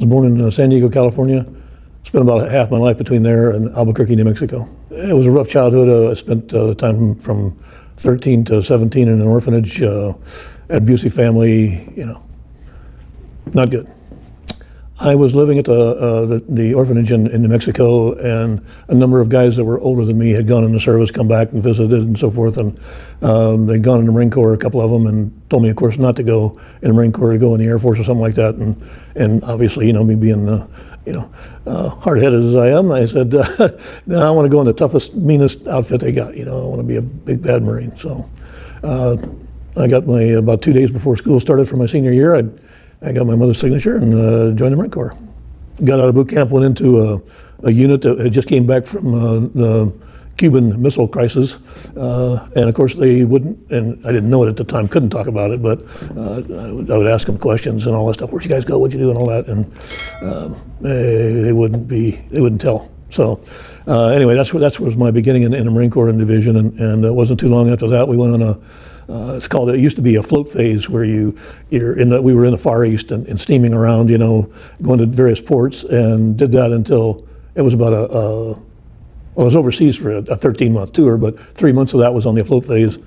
was born in San Diego, California. Spent about half my life between there and Albuquerque, New Mexico. It was a rough childhood. I spent time from 13 to 17 in an orphanage, abusive family, not good. I was living at the orphanage in New Mexico, and a number of guys that were older than me had gone in the service, come back and visited and so forth, and they'd gone in the Marine Corps, a couple of them, and told me, of course, not to go in the Marine Corps, to go in the Air Force or something like that, and obviously, me being, hard-headed as I am, I said, no, I want to go in the toughest, meanest outfit they got, I want to be a big, bad Marine, so I got about 2 days before school started for my senior year, I got my mother's signature and joined the Marine Corps. Got out of boot camp, went into a unit that had just came back from the Cuban Missile Crisis, and of course they wouldn't, and I didn't know it at the time, couldn't talk about it, but I would ask them questions and all that stuff. Where'd you guys go? What'd you do? And all that, and they wouldn't tell. So anyway, that was my beginning in the Marine Corps division, and it wasn't too long after that we went on a. It used to be a float phase where we were in the Far East and steaming around, going to various ports, and did that until it was about I was overseas for a 13-month tour, but 3 months of that was on the float phase.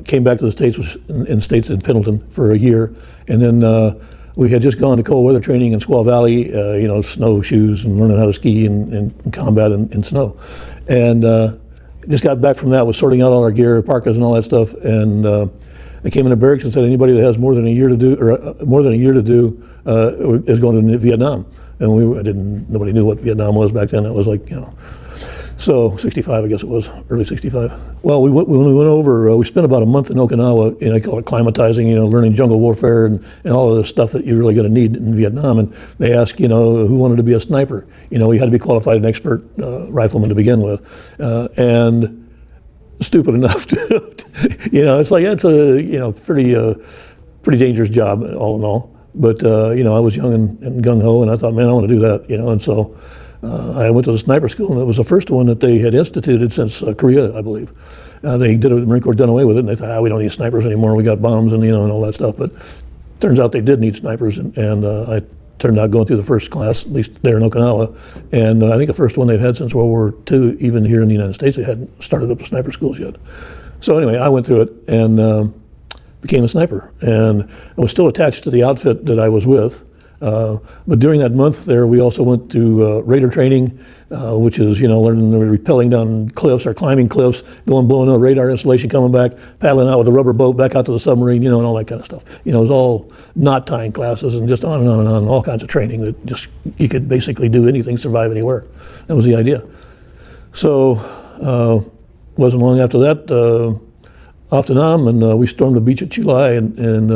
Came back to the States, was in Pendleton for a year, and then we had just gone to cold weather training in Squaw Valley, snowshoes and learning how to ski and combat in snow. And just got back from that, was sorting out all our gear, parkas and all that stuff, and I came into barracks and said, anybody that has more than a year to do is going to Vietnam. And nobody knew what Vietnam was back then. It was like, so 65, I guess it was, early 65. Well, when we went over, we spent about a month in Okinawa, I call it acclimatizing, learning jungle warfare and all of the stuff that you're really going to need in Vietnam. And they asked, who wanted to be a sniper? You had to be qualified and expert rifleman to begin with. And stupid enough to, it's like, it's a, pretty dangerous job all in all. But, I was young and gung-ho, and I thought, man, I want to do that, and so I went to the sniper school, and it was the first one that they had instituted since Korea, I believe. They did it, the Marine Corps done away with it, and they thought, we don't need snipers anymore, we got bombs and, and all that stuff. But turns out they did need snipers, and I turned out going through the first class, at least there in Okinawa, and I think the first one they've had since World War II, even here in the United States, they hadn't started up the sniper schools yet. So anyway, I went through it and became a sniper, and I was still attached to the outfit that I was with. But during that month there, we also went to radar training, which is, learning rappelling down cliffs or climbing cliffs, blowing a radar installation, coming back, paddling out with a rubber boat back out to the submarine, and all that kind of stuff. It was all knot tying classes and just on and on and on, all kinds of training that just, you could basically do anything, survive anywhere. That was the idea. So, wasn't long after that, off to Nam, and we stormed the beach at Chulai, and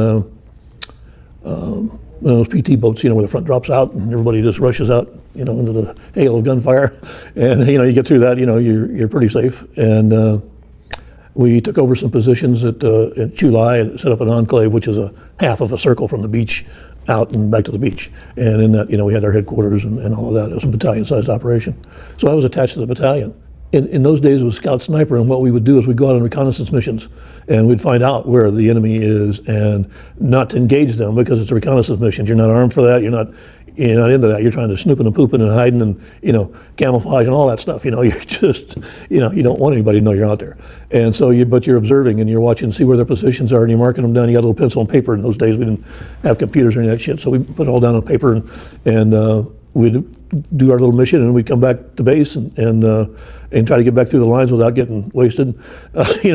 those PT boats, where the front drops out and everybody just rushes out, into the hail of gunfire. And, you get through that, you're pretty safe. And we took over some positions at Chulai and set up an enclave, which is a half of a circle from the beach out and back to the beach. And in that, we had our headquarters and all of that. It was a battalion-sized operation. So I was attached to the battalion. In those days, it was scout sniper, and what we would do is we'd go out on reconnaissance missions, and we'd find out where the enemy is, and not to engage them because it's a reconnaissance mission. You're not armed for that. You're not into that. You're trying to snooping and pooping and hiding and camouflage and all that stuff. You're just you don't want anybody to know you're out there. And so but you're observing and you're watching to see where their positions are, and you're marking them down. You got a little pencil and paper. In those days, we didn't have computers or any of that shit, so we put it all down on paper and we'd do our little mission, and we'd come back to base and try to get back through the lines without getting wasted.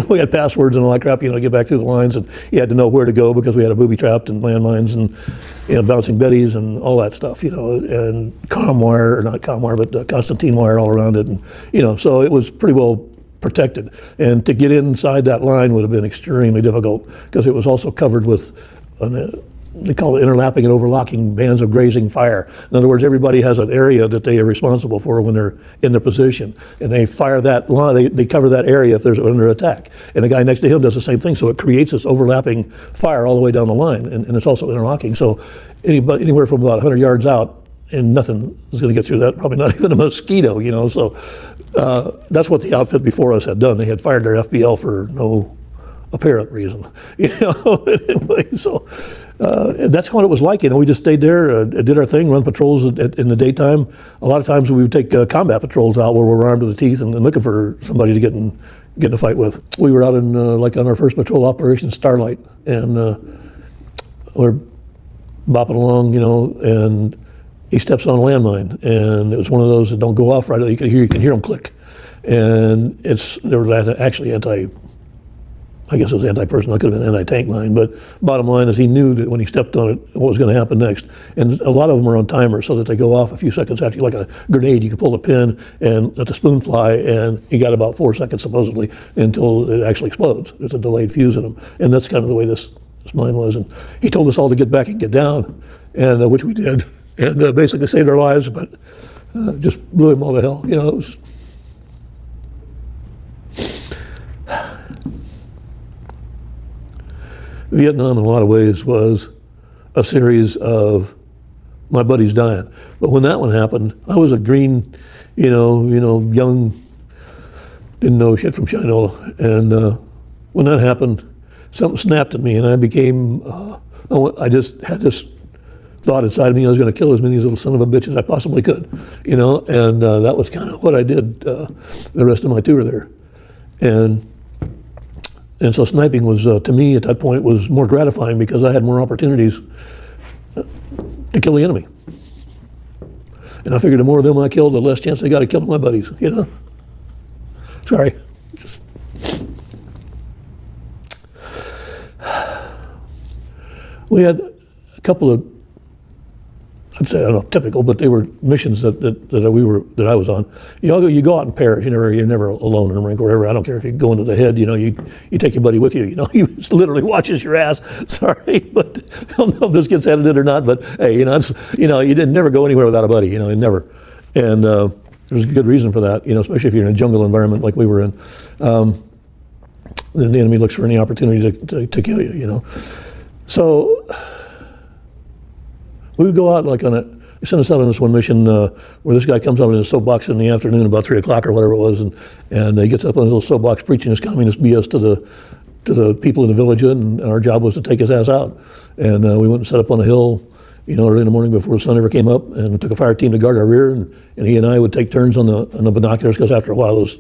We had passwords and all that crap, to get back through the lines, and you had to know where to go because we had a booby trapped and landmines and bouncing betties and all that stuff, and comm wire, or not comm wire, but Constantine wire all around it, and so it was pretty well protected. And to get inside that line would have been extremely difficult because it was also covered with they call it interlapping and overlocking bands of grazing fire. In other words, everybody has an area that they are responsible for when they're in their position, and they fire that line. They cover that area if there's under attack, and the guy next to him does the same thing. So it creates this overlapping fire all the way down the line, and it's also interlocking. So anywhere from about 100 yards out, and nothing is going to get through that. Probably not even a mosquito, So that's what the outfit before us had done. They had fired their FBL for apparent reason. Anyway, so that's what it was like. We just stayed there, did our thing, run patrols in the daytime. A lot of times we would take combat patrols out where we were armed to the teeth and looking for somebody to get in a fight with. We were out in like on our first patrol operation, Starlight, and we're bopping along, and he steps on a landmine, and it was one of those that don't go off right away. You can hear them click, and there was actually I guess it was anti-personnel, it could have been anti-tank mine, but bottom line is he knew that when he stepped on it, what was going to happen next. And a lot of them are on timers so that they go off a few seconds after, like a grenade, you can pull the pin and let the spoon fly, and you got about 4 seconds supposedly until it actually explodes. There's a delayed fuse in them. And that's kind of the way this mine was. And he told us all to get back and get down, and which we did, and basically saved our lives, but just blew him all to hell. It was, Vietnam in a lot of ways was a series of my buddies dying. But when that one happened, I was a green, young, didn't know shit from Shinola. And when that happened, something snapped at me, and I became, I just had this thought inside of me I was going to kill as many little son of a bitch as I possibly could, and that was kind of what I did the rest of my tour there. And so sniping was, to me at that point, was more gratifying because I had more opportunities to kill the enemy. And I figured the more of them I killed, the less chance I got of killing my buddies, Sorry. We had a couple of, I'd say, I don't know, typical, but they were missions that I was on. You go out in pairs. You're never alone in the Marine Corps ever. I don't care if you go into the head. You take your buddy with you. He literally watches your ass. Sorry, but I don't know if this gets edited or not. But hey, you didn't never go anywhere without a buddy. Never. And there's a good reason for that. Especially if you're in a jungle environment like we were in. Then the enemy looks for any opportunity to kill you. So we would go out they sent us out on this one mission where this guy comes up in his soapbox in the afternoon about 3 o'clock or whatever it was, and he gets up on his little soapbox preaching his communist BS to the people in the village, and our job was to take his ass out. And we went and set up on a hill, early in the morning before the sun ever came up, and took a fire team to guard our rear, and he and I would take turns on the binoculars, because after a while those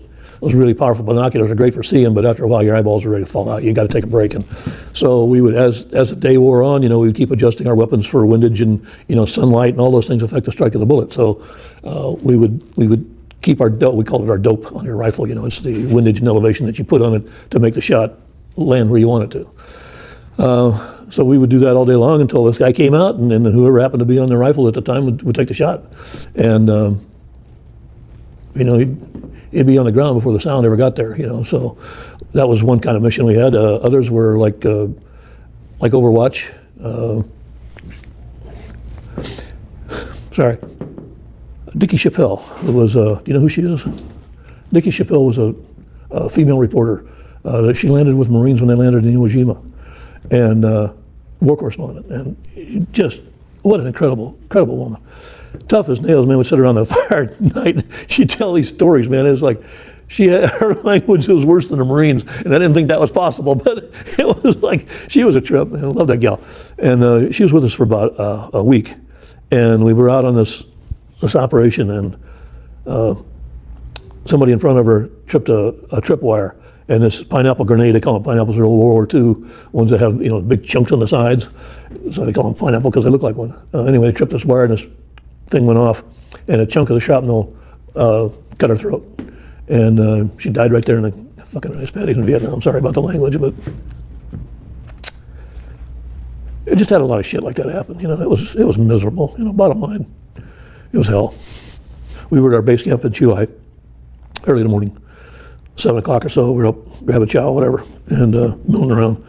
really powerful binoculars are great for seeing, but after a while your eyeballs are ready to fall out. You got to take a break. And so we would, as the day wore on, we would keep adjusting our weapons for windage and sunlight and all those things affect the strike of the bullet. So we would keep our dope. We called it our dope on your rifle. It's the windage and elevation that you put on it to make the shot land where you want it to. So we would do that all day long until this guy came out, and then whoever happened to be on the rifle at the time would take the shot. And he'd be on the ground before the sound ever got there, So that was one kind of mission we had. Others were like Overwatch. Dickie Chappelle was. Do you know who she is? Dickie Chappelle was a female reporter. She landed with Marines when they landed in Iwo Jima, and war correspondent. And just what an incredible woman. Tough as nails, man. Would sit around the fire at night. She'd tell these stories, man. It was like her language was worse than the Marines, and I didn't think that was possible. But it was like she was a trip. Man, I love that gal. And she was with us for about a week, and we were out on this operation, and somebody in front of her tripped a tripwire, and this pineapple grenade. They call them pineapples in World War II, ones that have big chunks on the sides. So they call them pineapple because they look like one. Anyway, they tripped this wire, and this thing went off, and a chunk of the shrapnel cut her throat, and she died right there in the fucking rice paddies in Vietnam. Sorry about the language, but it just had a lot of shit like that happen. It was miserable. Bottom line, it was hell. We were at our base camp in Chuai early in the morning, 7 o'clock or so. We were up grabbing chow, whatever, and milling around,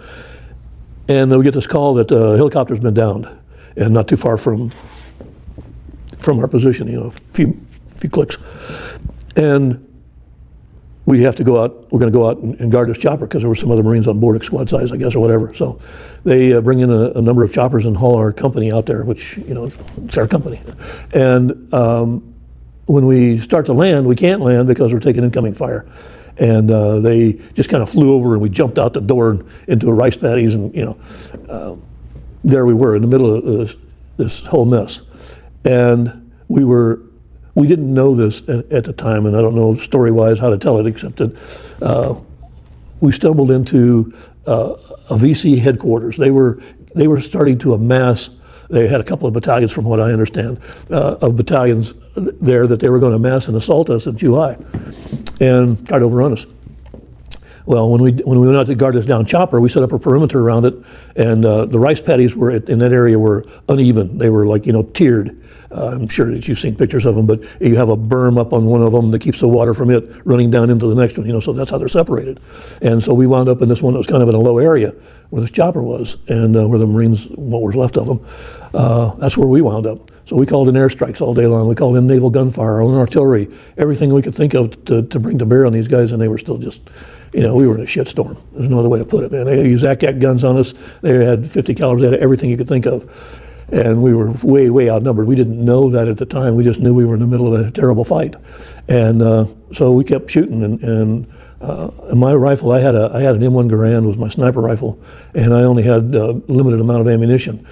and we get this call that a helicopter's been downed, and not too far from our position, a few clicks. And we have to go out, we're going to go out and guard this chopper because there were some other Marines on board, squad size, I guess, or whatever. So they bring in a number of choppers and haul our company out there, which, it's our company. And when we start to land, we can't land because we're taking incoming fire. And they just kind of flew over, and we jumped out the door and into rice paddies, and there we were in the middle of this whole mess. And we didn't know this at the time, and I don't know story-wise how to tell it, except that we stumbled into a VC headquarters. They were starting to amass. They had a couple of battalions, from what I understand, of battalions there that they were going to mass and assault us in July and try to overrun us. Well, when we went out to guard this down chopper, we set up a perimeter around it, and the rice paddies were in that area were uneven. They were like tiered. I'm sure that you've seen pictures of them, but you have a berm up on one of them that keeps the water from it running down into the next one. So that's how they're separated. And so we wound up in this one that was kind of in a low area where this chopper was, and where the Marines, what was left of them, that's where we wound up. So we called in airstrikes all day long. We called in naval gunfire, on artillery, everything we could think of to bring to bear on these guys, and they were still just, we were in a shitstorm. There's no other way to put it, man. They used ACAC guns on us. They had 50 calibers. They had everything you could think of. And we were way, way outnumbered. We didn't know that at the time. We just knew we were in the middle of a terrible fight. And so we kept shooting. And my rifle, I had an M1 Garand, was my sniper rifle, and I only had a limited amount of ammunition.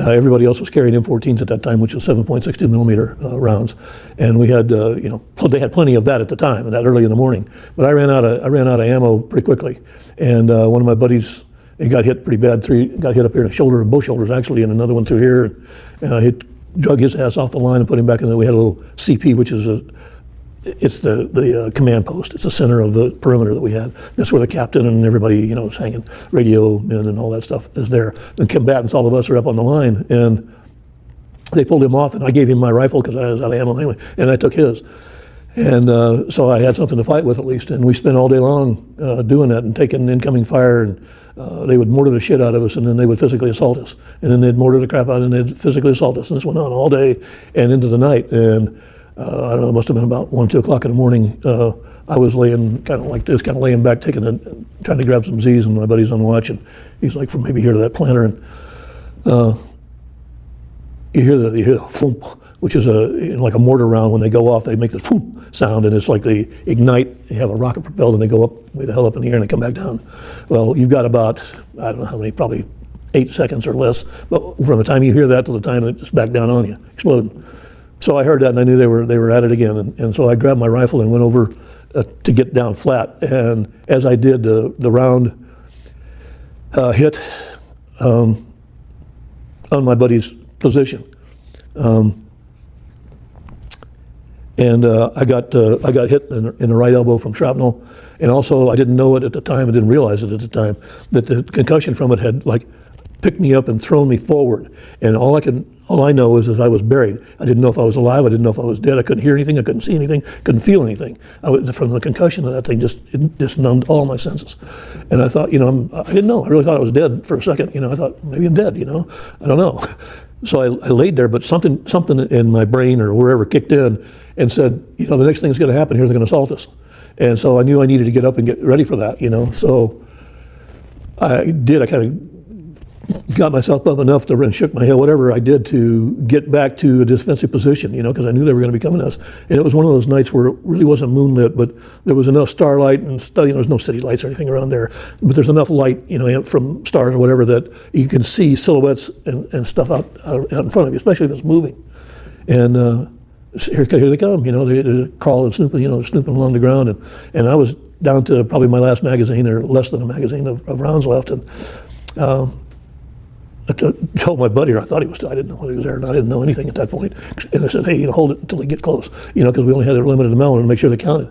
Everybody else was carrying M14s at that time, which was 7.62 millimeter rounds, and we had, they had plenty of that at the time, and that early in the morning. But I ran out of ammo pretty quickly, and one of my buddies, he got hit pretty bad. Got hit up here in the shoulder, both shoulders actually, and another one through here. And he drug his ass off the line and put him back in there. We had a little CP, which is the command post. It's the center of the perimeter that we had. That's where the captain and everybody, is hanging. Radio men and all that stuff is there. The combatants, all of us, are up on the line, and they pulled him off, and I gave him my rifle because I was out of ammo anyway, and I took his. And so I had something to fight with at least, and we spent all day long doing that and taking incoming fire, and they would mortar the shit out of us, and then they would physically assault us, and then they'd mortar the crap out, and they'd physically assault us, and this went on all day and into the night. And I don't know, it must have been about 1, 2 o'clock in the morning. I was laying kind of like this, kind of laying back, trying to grab some Z's, and my buddy's on watch, and he's like from maybe here to that planter, and you hear the thump, which is like a mortar round. When they go off, they make this thump sound, and it's like they ignite. They have a rocket propelled, and they go up, way the hell up in the air, and they come back down. Well, you've got about, I don't know how many, probably 8 seconds or less, but from the time you hear that to the time it's back down on you, exploding. So I heard that, and I knew they were at it again, and so I grabbed my rifle and went over to get down flat. And as I did, the round hit on my buddy's position, and I got hit in the right elbow from shrapnel, and also I didn't know it at the time. I didn't realize it at the time that the concussion from it had like picked me up and thrown me forward, and all I know is I was buried. I didn't know if I was alive. I didn't know if I was dead. I couldn't hear anything. I couldn't see anything. Couldn't feel anything. From the concussion of that thing, just numbed all my senses. And I thought, I didn't know. I really thought I was dead for a second. I thought maybe I'm dead. I don't know. So I laid there, but something in my brain or wherever kicked in and said, the next thing's going to happen here. They're going to assault us. And so I knew I needed to get up and get ready for that. So I did. I kind of got myself up enough to run, shook my head, whatever I did to get back to a defensive position, because I knew they were going to be coming at us. And it was one of those nights where it really wasn't moonlit, but there was enough starlight and there's no city lights or anything around there, but there's enough light, from stars or whatever, that you can see silhouettes and stuff out in front of you, especially if it's moving. And here they come, they're crawling, snooping, snooping along the ground, and I was down to probably my last magazine or less than a magazine of rounds left, and I told my buddy, or I thought he was still, I didn't know whether he was there or not. I didn't know anything at that point. And I said, hey, hold it until they get close, because we only had a limited amount and make sure they counted.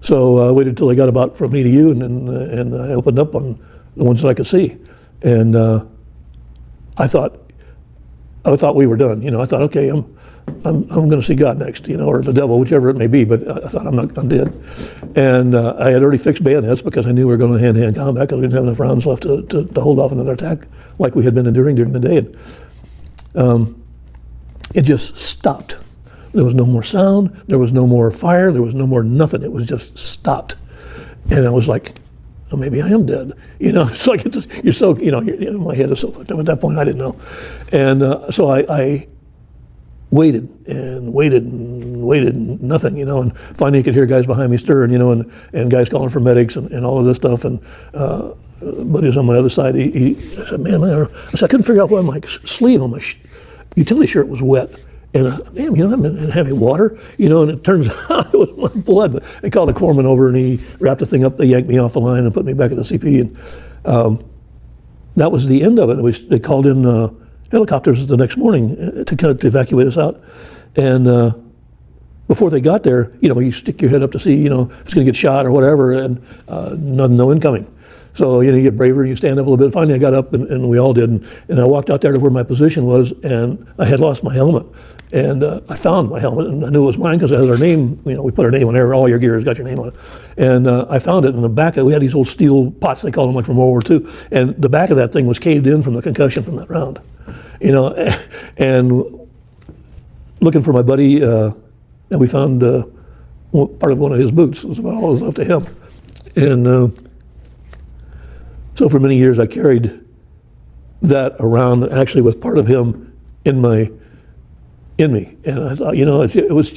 So I waited until they got about from me to you, and I opened up on the ones that I could see. And I thought we were done. I thought, okay, I'm going to see God next, or the devil, whichever it may be. But I thought I'm dead. And I had already fixed bayonets because I knew we were going to hand-to-hand combat because we didn't have enough rounds left to hold off another attack like we had been enduring during the day. And it just stopped. There was no more sound. There was no more fire. There was no more nothing. It was just stopped. And I was like, oh, maybe I am dead. It's like you're so, my head is so fucked up at that point. I didn't know. And so I waited and and waited and nothing, you know, and finally you could hear guys behind me stirring, you know, and guys calling for medics and all of this stuff. And but he was on my other side. I said, man, I couldn't figure out why my sleeve on my utility shirt was wet. And damn, you know, I've been having water, you know, and it turns out it was my blood. But they called the corpsman over, and he wrapped the thing up. They yanked me off the line and put me back at the CP. And that was the end of it. They called in helicopters the next morning to evacuate us out. And before they got there, you know, you stick your head up to see, you know, if it's going to get shot or whatever, and no incoming. So, you know, you get braver and you stand up a little bit. Finally, I got up, and we all did. And I walked out there to where my position was, and I had lost my helmet. And I found my helmet, and I knew it was mine because it has our name. You know, we put our name on there. All your gear has got your name on it. And I found it in the back. We had these old steel pots, they called them, like from World War II. And the back of that thing was caved in from the concussion from that round. You know, and looking for my buddy, and we found part of one of his boots. It was about all that was left of him. And so for many years I carried that around, actually with part of him in me. And I thought, you know, it was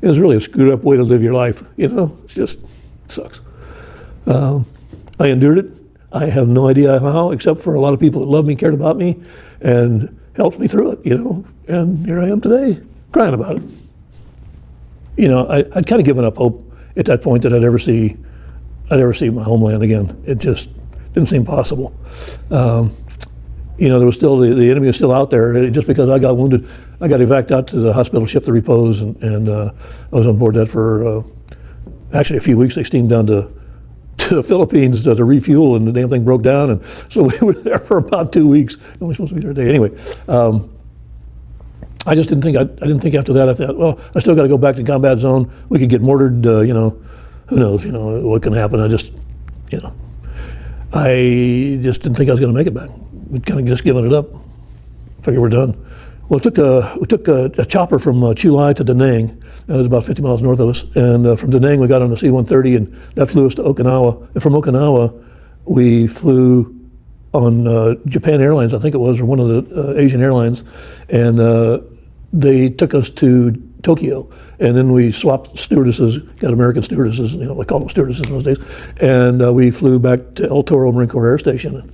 really a screwed up way to live your life, you know. It just sucks. I endured it. I have no idea how, except for a lot of people that loved me, cared about me, and helped me through it, you know. And here I am today, crying about it. You know, I'd kind of given up hope at that point that I'd ever see my homeland again. It just didn't seem possible. You know, there was still, the enemy was still out there. Just because I got wounded, I got evac out to the hospital, shipped to Repose, and I was on board that for actually a few weeks. They steamed down to the Philippines to refuel, and the damn thing broke down. And so we were there for about 2 weeks. Only supposed to be there a day. Anyway, I just didn't think, I didn't think after that. I thought, well, I still got to go back to combat zone. We could get mortared, you know, who knows, you know, what can happen. I just, you know, I just didn't think I was going to make it back. We'd kind of just given it up. Figure we're done. Well, we took a chopper from Chu Lai to Da Nang. That was about 50 miles north of us. And from Da Nang, we got on the C-130, and that flew us to Okinawa. And from Okinawa, we flew on Japan Airlines, I think it was, or one of the Asian airlines. And they took us to Tokyo. And then we swapped stewardesses, got American stewardesses, you know, they called them stewardesses in those days. And we flew back to El Toro Marine Corps Air Station. And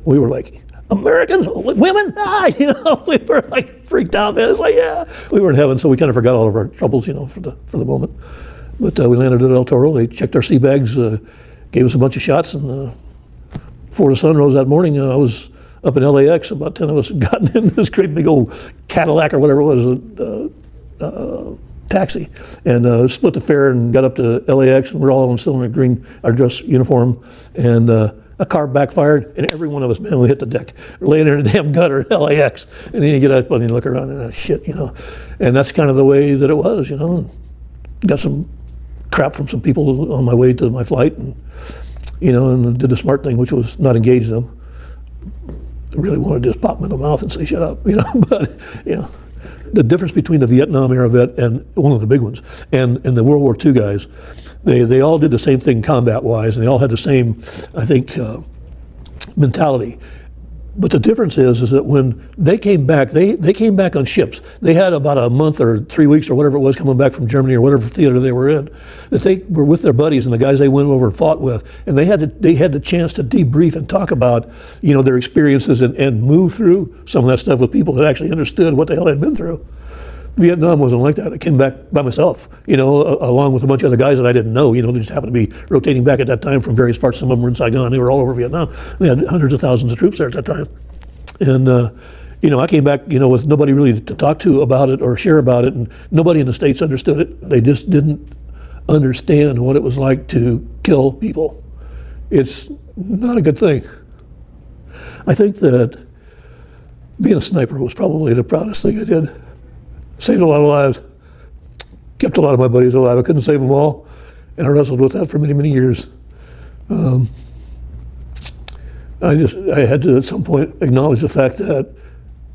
we were like, Americans, women, you know, we were like freaked out, man. It's like, yeah, we were in heaven, so we kind of forgot all of our troubles, you know, for the moment. But we landed at El Toro. They checked our sea bags, gave us a bunch of shots, and before the sun rose that morning, I was up in LAX. About 10 of us had gotten in this great big old Cadillac or whatever it was, taxi, and split the fare and got up to LAX, and we're all still in a green, our dress uniform, and a car backfired, and every one of us, man, we hit the deck. We're laying there in a damn gutter at LAX, and then you get up and you look around and shit, you know. And that's kind of the way that it was, you know. Got some crap from some people on my way to my flight, and you know, and did the smart thing, which was not engage them. I really wanted to just pop them in the mouth and say, shut up, you know. But, you know, the difference between the Vietnam era vet and one of the big ones and the World War II guys, they all did the same thing combat-wise, and they all had the same, I think, mentality. But the difference is that when they came back, they came back on ships. They had about a month or 3 weeks or whatever it was coming back from Germany or whatever theater they were in, that they were with their buddies and the guys they went over and fought with, and they had the chance to debrief and talk about, you know, their experiences and move through some of that stuff with people that actually understood what the hell they'd been through. Vietnam wasn't like that. I came back by myself, you know, along with a bunch of other guys that I didn't know. You know, they just happened to be rotating back at that time from various parts. Some of them were in Saigon. They were all over Vietnam. We had hundreds of thousands of troops there at that time. And, you know, I came back, you know, with nobody really to talk to about it or share about it, and nobody in the States understood it. They just didn't understand what it was like to kill people. It's not a good thing. I think that being a sniper was probably the proudest thing I did. Saved a lot of lives, kept a lot of my buddies alive. I couldn't save them all, and I wrestled with that for many, many years. I had to at some point acknowledge the fact that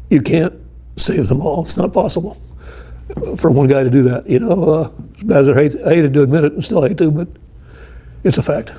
you can't save them all. It's not possible for one guy to do that. You know, as bad as I hated to admit it, and still hate to, but it's a fact.